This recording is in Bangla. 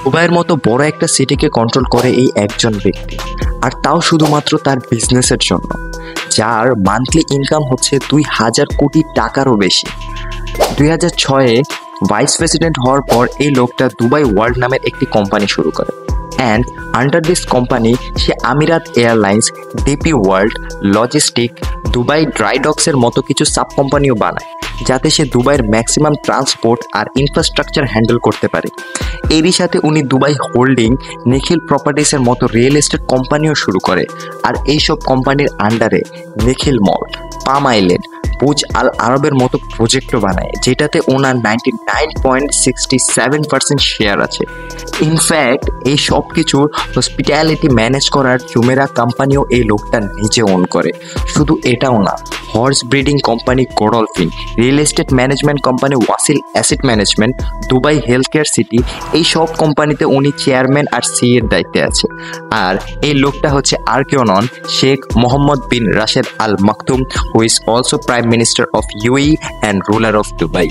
দুবাইয়ের মতো বড় একটা সিটিকে কন্ট্রোল করে এই একজন ব্যক্তি, আর তাও শুধুমাত্র তার বিজনেসের জন্য, যার মান্থলি ইনকাম হচ্ছে 2000 কোটি টাকারও বেশি। 2006-এ ভাইস প্রেসিডেন্ট হওয়ার পর এই লোকটা দুবাই ওয়ার্ল্ড নামের একটি কোম্পানি শুরু করে, অ্যান্ড আন্ডার দিস কোম্পানি সে Emirates airlines, DP world, logistic, Dubai dry ডকসের মতো কিছু সাব কোম্পানিও বানায়, যাতে সে দুবাইয়ের ম্যাক্সিমাম ট্রান্সপোর্ট আর ইনফ্রাস্ট্রাকচার হ্যান্ডেল করতে পারে। এরই সাথে উনি দুবাই হোল্ডিং, নিখিল প্রপার্টিসের মতো রিয়েল এস্টেট কোম্পানিও শুরু করে, আর এইসব কোম্পানির আন্ডারে নিখিল মল, পাম আইল্যান্ড, বুজ আল আরবের মতো প্রজেক্টও বানায়, যেটাতে ওনার 99.67% শেয়ার আছে। ইনফ্যাক্ট এই সব কিছুর হসপিটালিটি ম্যানেজ করার জুমেরা কোম্পানিও এই লোকটা নিজে ওন করে। শুধু এটাও না, horse breeding company Godolphin, real estate management company Wasl asset management, Dubai health care city, এই সব কোম্পানিতে উনি চেয়ারম্যান আর সিএর দায়িত্বে আছে। আর এই লোকটা হচ্ছে আর কেউ নন, Sheikh Mohammed bin Rashid Al Maktoum, who is also prime minister of UAE and ruler of Dubai.